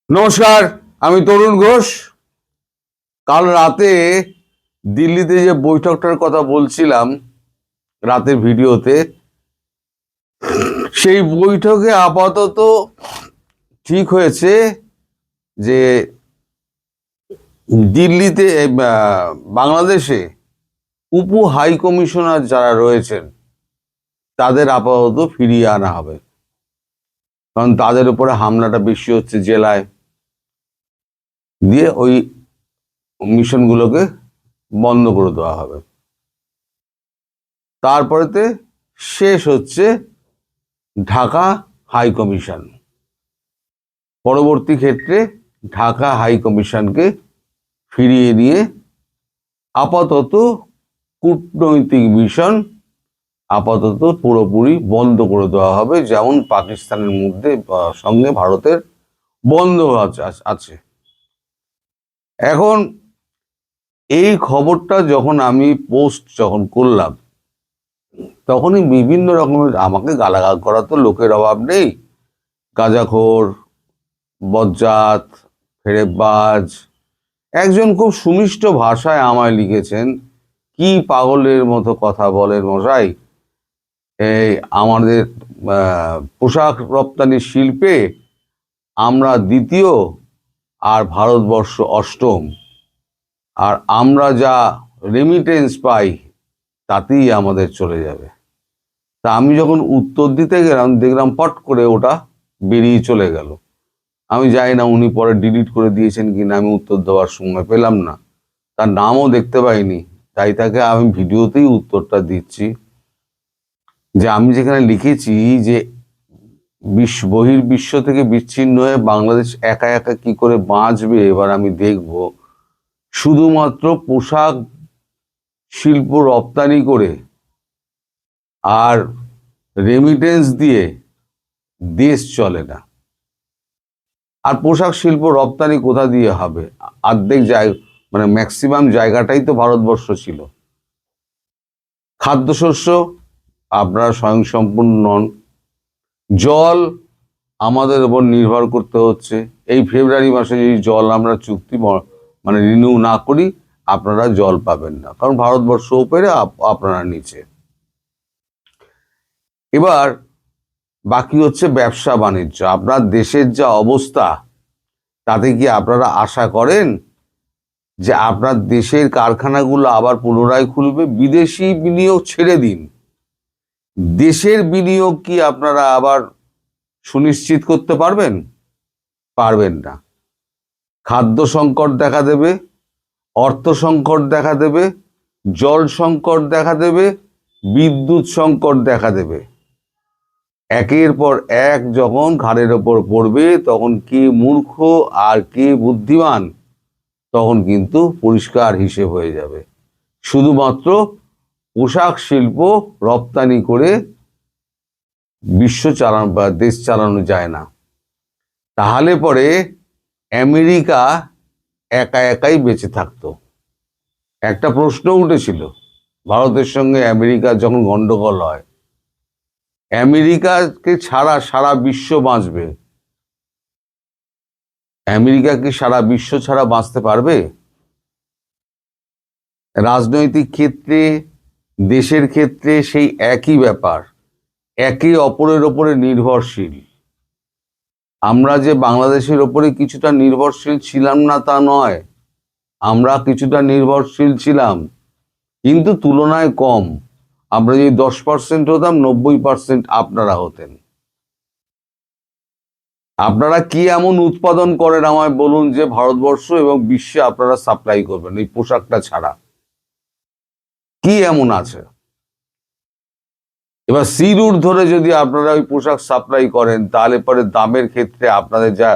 নমস্কার, আমি তরুণ ঘোষ। কাল রাতে দিল্লিতে যে বৈঠকটার কথা বলছিলাম রাতের ভিডিওতে, সেই বৈঠকে আপাতত ঠিক হয়েছে যে দিল্লিতে বাংলাদেশে উপ হাই কমিশনার যারা রয়েছেন তাদের আপাতত ফিরিয়ে আনা হবে, কারণ তাদের উপরে হামলাটা বেশি হচ্ছে জেলায়, দিয়ে ওই মিশনগুলোকে বন্ধ করে দেওয়া হবে। তারপরেতে শেষ হচ্ছে ঢাকা হাই কমিশন। পরবর্তী ক্ষেত্রে ঢাকা হাই কমিশনকে ফিরিয়ে নিয়ে আপাতত কূটনৈতিক মিশন আপাতত পুরোপুরি বন্ধ করে দেওয়া হবে, যেমন পাকিস্তানের মধ্যে সঙ্গে ভারতের বন্ধ আছে। এখন এই খবরটা যখন আমি পোস্ট করলাম, তখনই বিভিন্ন রকমের, আমাকে গালাগাল করা তো লোকের অভাব নেই, গাঁজাখোর, বজ্জাত, ফেরেববাজ, একজন খুব সুমিষ্ট ভাষায় আমায় লিখেছেন, কি পাগলের মতো কথা বলেন মশাই, এই আমাদের পোশাক রপ্তানি শিল্পে আমরা দ্বিতীয় আর ভারতবর্ষ অষ্টম, আর আমরা যা রেমিটেন্স পাই তাতেই আমাদের চলে যাবে। তা আমি যখন উত্তর দিতে গেলাম, দেখলাম পট করে ওটা বেরিয়ে চলে গেল। আমি জানি না উনি পরে ডিলিট করে দিয়েছেন কিনা, আমি উত্তর দেওয়ার সময় পেলাম না, তার নামও দেখতে পাইনি, তাই তাকে আমি ভিডিওতেই উত্তরটা দিচ্ছি যে আমি যেখানে লিখেছি যে বহির্বিশ্ব থেকে বিচ্ছিন্ন হয়ে বাংলাদেশ একা একা কি করে বাঁচবে এবার আমি দেখব। শুধুমাত্র পোশাক শিল্প রপ্তানি করে আর রেমিটেন্স দিয়ে দেশ চলে না। আর পোশাক শিল্প রপ্তানি কোথা দিয়ে হবে? অর্ধেক জায়গা, মানে ম্যাক্সিমাম জায়গাটাই তো ভারতবর্ষ ছিল। খাদ্যশস্য আপনারা স্বয়ংসম্পূর্ণ নন। জল আমাদের উপর নির্ভর করতে হচ্ছে। এই ফেব্রুয়ারি মাসে যদি জল আমরা চুক্তি মানে রিনিউ না করি, আপনারা জল পাবেন না, কারণ ভারতবর্ষ উপরে আপনারা নিচে। এবার বাকি হচ্ছে ব্যবসা বাণিজ্য। আপনার দেশের যা অবস্থা, তাতে কি আপনারা আশা করেন যে আপনার দেশের কারখানাগুলো আবার পুনরায় খুলবে? বিদেশি বিনিয়োগ ছেড়ে দিন, দেশের বিনিয়োগ কি আপনারা আবার সুনিশ্চিত করতে পারবেন? পারবেন না। খাদ্য সংকট দেখা দেবে, অর্থ সংকট দেখা দেবে, জল সংকট দেখা দেবে, বিদ্যুৎ সংকট দেখা দেবে। একের পর এক যখন ঘাড়ের ওপর পড়বে, তখন কে মূর্খ আর কে বুদ্ধিমান তখন কিন্তু পরিষ্কার হিসেব হয়ে যাবে। শুধুমাত্র পোশাক শিল্প রপ্তানি করে বিশ্ব চালানো বা দেশ চালানো যায় না। তাহলে পরে আমেরিকা একা একাই বেঁচে থাকতো। একটা প্রশ্ন উঠেছিল ভারতের সঙ্গে আমেরিকার যখন গন্ডগোল হয়, আমেরিকাকে ছাড়া সারা বিশ্ব বাঁচবে, আমেরিকা কি সারা বিশ্ব ছাড়া বাঁচতে পারবে? রাজনৈতিক ক্ষেত্রে, দেশের ক্ষেত্রে সেই একই ব্যাপার, একে অপরের ওপরে নির্ভরশীল। আমরা যে বাংলাদেশের ওপরে কিছুটা নির্ভরশীল ছিলাম না তা নয়, আমরা কিছুটা নির্ভরশীল ছিলাম, কিন্তু তুলনায় কম। আমরা যদি 10% হতাম, 90% আপনারা হতেন। আপনারা কি এমন উৎপাদন করেন আমায় বলুন যে ভারতবর্ষ এবং বিশ্বে আপনারা সাপ্লাই করবেন এই পোশাকটা ছাড়া? কি এমন আছে? এবার সি রুট ধরে যদি আপনারা ওই পোশাক সাপ্লাই করেন, তাহলে পরে দামের ক্ষেত্রে আপনাদের যা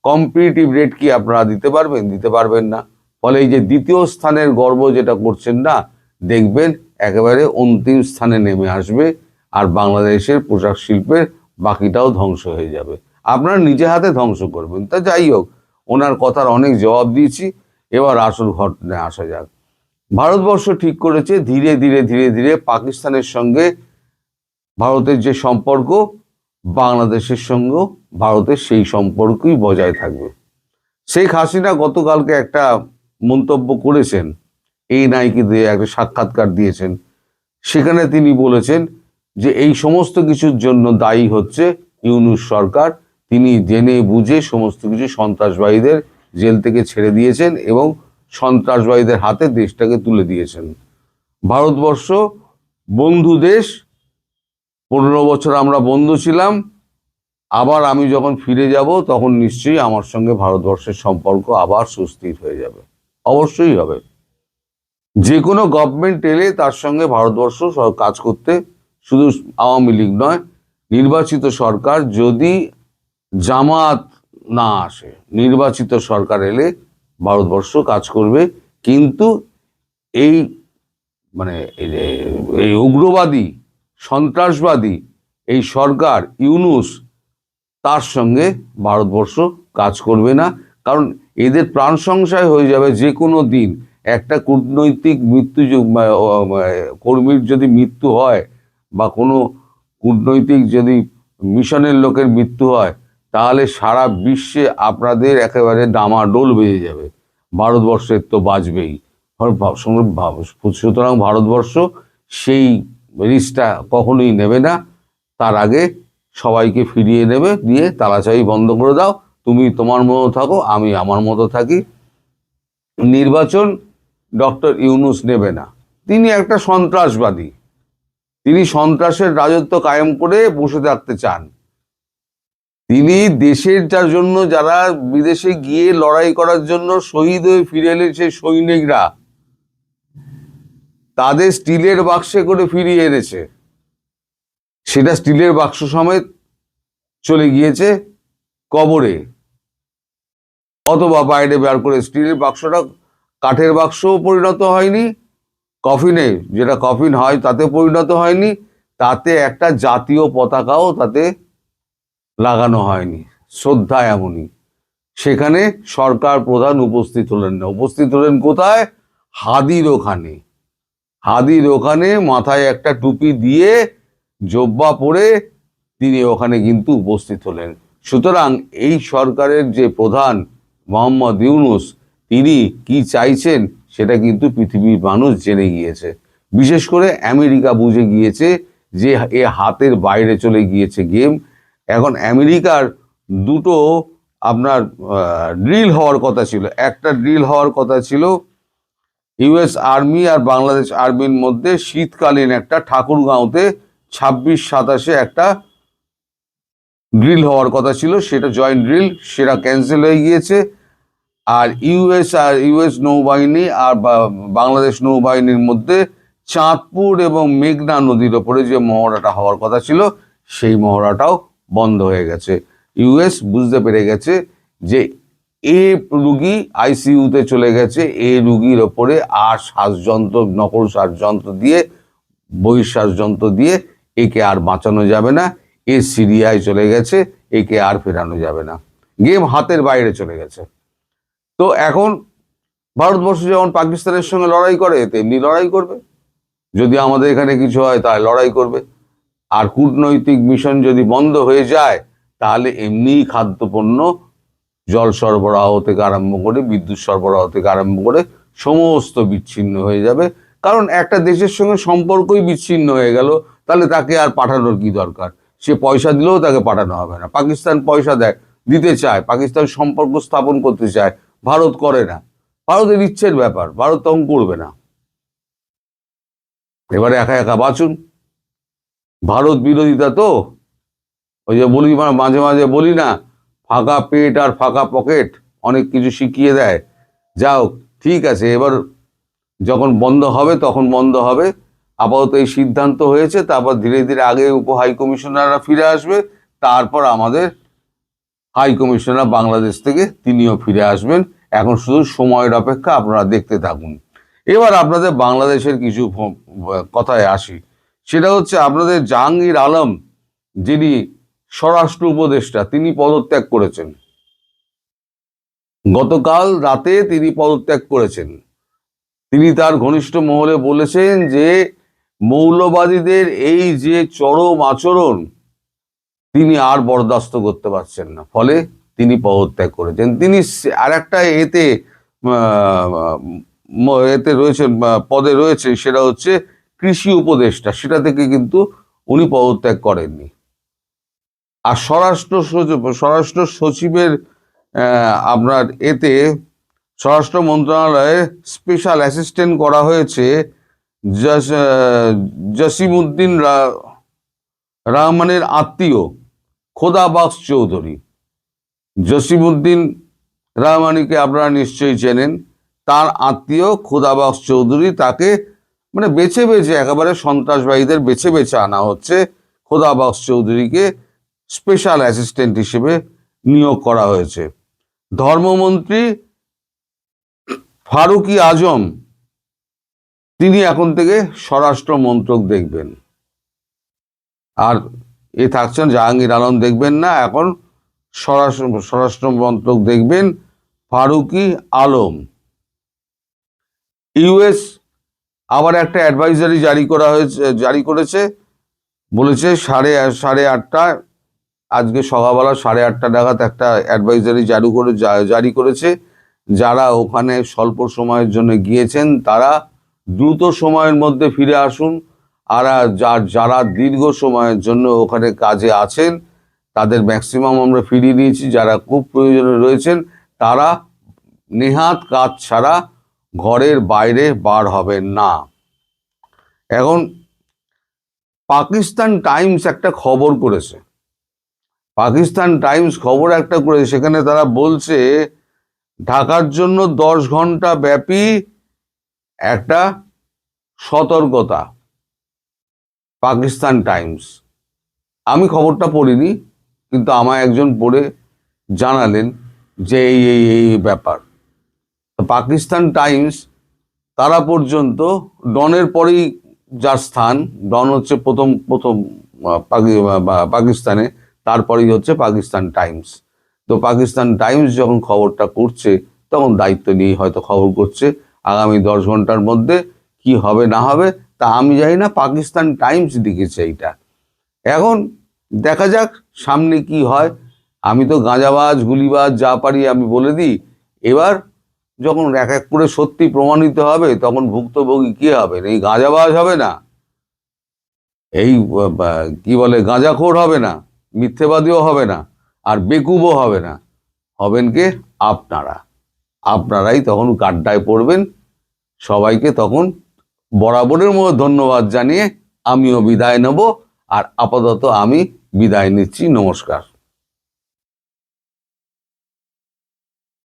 কম্পিটিটিভ রেট কি আপনারা দিতে পারবেন? দিতে পারবেন না। ফলে এই যে দ্বিতীয় স্থানের গর্ব যেটা করছেন না, দেখবেন একেবারে অন্তিম স্থানে নেমে আসবে, আর বাংলাদেশের পোশাক শিল্পের বাকিটাও ধ্বংস হয়ে যাবে। আপনারা নিজে হাতে ধ্বংস করবেন। তা যাই হোক, ওনার কথার অনেক জবাব দিয়েছি, এবার আসল ঘটনায় আসা যাক। ভারতবর্ষ ঠিক করেছে ধীরে ধীরে ধীরে ধীরে পাকিস্তানের সঙ্গে ভারতের যে সম্পর্ক, বাংলাদেশের সঙ্গেও ভারতের সেই সম্পর্কই বজায় থাকবে। শেখ হাসিনা গতকালকে একটা মন্তব্য করেছেন, এই নাইকে দিয়ে একটা সাক্ষাৎকার দিয়েছেন। সেখানে তিনি বলেছেন যে এই সমস্ত কিছুর জন্য দায়ী হচ্ছে ইউনূস সরকার। তিনি জেনে বুঝে সমস্ত কিছু সন্ত্রাসবাদীদের জেল থেকে ছেড়ে দিয়েছেন এবং সন্ত্রাসবাদীদের হাতে দেশটাকে তুলে দিয়েছেন। ভারতবর্ষ বন্ধু দেশ, 15 বছর আমরা বন্ধু ছিলাম। আবার আমি যখন ফিরে যাব তখন নিশ্চয়ই আমার সঙ্গে ভারতবর্ষের সম্পর্ক আবার সুস্থির হয়ে যাবে, অবশ্যই হবে। যে কোনো গভর্নমেন্ট এলে তার সঙ্গে ভারতবর্ষ কাজ করতে, শুধু আওয়ামী লীগ নয়, নির্বাচিত সরকার যদি জামাত না আসে, নির্বাচিত সরকার এলে ভারতবর্ষ কাজ করবে। কিন্তু এই মানে এই উগ্রবাদী সন্ত্রাসবাদী এই সরকার ইউনূস, তার সঙ্গে ভারতবর্ষ কাজ করবে না। কারণ এদের প্রাণ সংশয় হয়ে যাবে যে কোনো দিন। একটা কূটনৈতিক মৃত্যু কর্মীর যদি মৃত্যু হয় বা কোনো কূটনৈতিক যদি মিশনের লোকের মৃত্যু হয়, তাহলে সারা বিশ্বে আপনাদের একেবারে ডামাডোল বেজে যাবে। ভারতবর্ষের তো বাঁচবেই। সুতরাং ভারতবর্ষ সেই রিস্কটা কখনোই নেবে না। তার আগে সবাইকে ফিরিয়ে নেবে, দিয়ে তালাচাবি বন্ধ করে দাও, তুমি তোমার মতো থাকো, আমি আমার মতো থাকি। নির্বাচন ডক্টর ইউনূস নেবে না। তিনি একটা সন্ত্রাসবাদী, তিনি সন্ত্রাসের রাজত্ব কায়েম করে বসে থাকতে চান। তিনি দেশের যার জন্য, যারা বিদেশে গিয়ে লড়াই করার জন্য শহীদ হয়ে ফিরে এলেন, সেই সৈনিকরা তাদের স্টিলের বাক্সে করে ফিরিয়ে এনেছে। সেটা স্টিলের বাক্স সমেত চলে গিয়েছে কবরে, অথবা বাইরে বের করে। স্টিলের বাক্সটা কাঠের বাক্সও পরিণত হয়নি, কফিনে যেটা কফিন হয় তাতে পরিণত হয়নি, তাতে একটা জাতীয় পতাকাও তাতে লাগানো হয়নি। শ্রদ্ধা এমনই। সেখানে সরকার প্রধান উপস্থিত হলেন না। উপস্থিত হলেন কোথায়? হাদির ওখানে। হাদির ওখানে মাথায় একটা টুপি দিয়ে জব্বা পরে তিনি ওখানে কিন্তু উপস্থিত হলেন। সুতরাং এই সরকারের যে প্রধান মোহাম্মদ ইউনূস, তিনি কি চাইছেন সেটা কিন্তু পৃথিবীর মানুষ জেনে গিয়েছে। বিশেষ করে আমেরিকা বুঝে গিয়েছে যে এ হাতের বাইরে চলে গিয়েছে গেম। এখন আমেরিকার দুটো আপনার ড্রিল হওয়ার কথা ছিল। একটা ড্রিল হওয়ার কথা ছিল ইউএস আর্মি আর বাংলাদেশ আর্মির মধ্যে শীতকালীন একটা ঠাকুরগাঁওতে 26-27 একটা ড্রিল হওয়ার কথা ছিল, সেটা জয়েন্ট ড্রিল, সেটা ক্যান্সেল হয়ে গিয়েছে। আর ইউএস নৌবাহিনী আর বাংলাদেশ নৌবাহিনীর মধ্যে চাঁদপুর এবং মেঘনা নদীর ওপরে যে মহড়াটা হওয়ার কথা ছিল, সেই মহড়াটাও বন্ধ হয়ে গেছে। ইউএস বুঝতে পেরে গেছে যে এ রুগী আইসিইউতে চলে গেছে, এ রুগীর ওপরে আর শ্বাসযন্ত্র, নকল শ্বাসযন্ত্র দিয়ে, বহিঃশ্বাসযন্ত্র দিয়ে একে আর বাঁচানো যাবে না। এ সিরিয়ায় চলে গেছে, একে আর ফেরানো যাবে না। গেম হাতের বাইরে চলে গেছে। তো এখন ভারতবর্ষ যেমন পাকিস্তানের সঙ্গে লড়াই করে, তেমনি লড়াই করবে। যদি আমাদের এখানে কিছু হয় তাহলে লড়াই করবে। আর কূটনৈতিক মিশন যদি বন্ধ হয়ে যায়, তাহলে এমনি খাদ্যপণ্য, জল সরবরাহ থেকে আরম্ভ করে, বিদ্যুৎ সরবরাহ থেকে আরম্ভ করে সমস্ত বিচ্ছিন্ন হয়ে যাবে। কারণ একটা দেশের সঙ্গে সম্পর্কই বিচ্ছিন্ন হয়ে গেল, তাহলে তাকে আর পাঠানোর কি দরকার? সে পয়সা দিলেও তাকে পাঠানো হবে না। পাকিস্তান পয়সা দিতে চায়, পাকিস্তান সম্পর্ক স্থাপন করতে চায়, ভারত করে না। ভারতের ইচ্ছের ব্যাপার, ভারত তখন করবে না। এবারে একা একা বাঁচুন। ভারত বিরোধিতা তো, ওই যে বলি, মাঝে মাঝে বলি না, ফাঁকা পেট আর ফাঁকা পকেট অনেক কিছু শিখিয়ে দেয়। যাও, ঠিক আছে, এবার যখন বন্ধ হবে তখন বন্ধ হবে। আপাতত এই সিদ্ধান্ত হয়েছে, তারপর ধীরে ধীরে আগে হাই কমিশনাররা ফিরে আসবে, তারপর আমাদের হাই কমিশনার বাংলাদেশ থেকে তিনিও ফিরে আসবেন। এখন শুধু সময়ের অপেক্ষা, আপনারা দেখতে থাকুন। এবার আপনাদের বাংলাদেশের কিছু কথায় আসি। সেটা হচ্ছে আপনাদের জাহাঙ্গীর আলম, যিনি স্বরাষ্ট্র উপদেষ্টা, তিনি পদত্যাগ করেছেন। গতকাল রাতে তিনি পদত্যাগ করেছেন। তিনি তার ঘনিষ্ঠ মহলে বলেছেন যে মৌলবাদীদের এই যে চরম আচরণ তিনি আর বরদাস্ত করতে পারছেন না, ফলে তিনি পদত্যাগ করেছেন। তিনি আর একটা এতে রয়েছেন, পদে রয়েছে, সেটা হচ্ছে কৃষি উপদেষ্টা, সেটা থেকে কিন্তু উনি পদত্যাগ করেননি। আর স্বরাষ্ট্র সচিবের আপনার স্বরাষ্ট্র মন্ত্রণালয়ে স্পেশাল অ্যাসিস্ট্যান্ট করা হয়েছে জসিমউদ্দিন রহমানের আত্মীয় খোদাবক্স চৌধুরী। জসিমউদ্দিন রহমানিকে আপনারা নিশ্চয়ই চেনেন। তার আত্মীয় খোদাবক্স চৌধুরী, তাকে মানে বেছে বেছে, একেবারে সন্ত্রাসবাদীদের বেছে বেছে আনা হচ্ছে। খোদাবক্স চৌধুরীকে স্পেশাল অ্যাসিস্ট্যান্ট হিসেবে নিয়োগ করা হয়েছে। ধর্মমন্ত্রী ফারুকি আজম, তিনি এখন থেকে স্বরাষ্ট্র মন্ত্রক দেখবেন। আর থাকছেন জাহাঙ্গীর আলম, দেখবেন না, এখন স্বরাষ্ট্র মন্ত্রক দেখবেন ফারুকি আলম। ইউএস আবার একটা অ্যাডভাইজারি জারি করেছে, বলেছে সাড়ে আটটা, আজকে সকালবেলা 8:30 নাগাদ একটা অ্যাডভাইজারি জারি করেছে। যারা ওখানে স্বল্প সময়ের জন্য গিয়েছেন তারা দ্রুত সময়ের মধ্যে ফিরে আসুন। আর যারা দীর্ঘ সময়ের জন্য ওখানে কাজে আছেন তাদের ম্যাক্সিমাম আমরা ফিরিয়ে দিয়েছি। যারা খুব প্রয়োজনে রয়েছেন তারা নেহাত কাজ ছাড়া ঘরের বাইরে বার হবেন না। এখন পাকিস্তান টাইমস একটা খবর করেছে, সেখানে তারা বলছে ঢাকার জন্য 10 ঘন্টা ব্যাপী একটা সতর্কতা। পাকিস্তান টাইমস, আমি খবরটা পড়িনি, কিন্তু আমায় একজন পড়ে জানালেন যে এই ব্যাপার। পাকিস্তান টাইমস, তারা পর্যন্ত ডনের পরেই যার স্থান, ডন হচ্ছে প্রথম পাকিস্তানে, তারপরেই হচ্ছে পাকিস্তান টাইমস। তো পাকিস্তান টাইমস যখন খবরটা করছে তখন দায়িত্ব নিয়ে হয়তো খবর করছে। আগামী 10 ঘন্টার মধ্যে কি হবে না হবে তা আমি জানি না, পাকিস্তান টাইমস লিখেছে এইটা। এখন দেখা যাক সামনে কি হয়। আমি তো গাঁজাবাজ গুলিবাজ যা পারি আমি বলে দিই। এবার যখন এক এক করে সত্যি প্রমাণিত হবে তখন ভুক্তভোগী কে হবে? এই গাঁজাবাজ হবে না, এই কি বলে গাঁজাখোর হবে না, মিথ্যেবাদীও হবে না, আর বেকুবও হবে না। হবেন কে? আপনারাই তখন গাড্ডায় পড়বেন। সবাইকে তখন বরাবরের মতো ধন্যবাদ জানিয়ে আমিও বিদায় নেব। আর আপাতত আমি বিদায় নিচ্ছি। নমস্কার।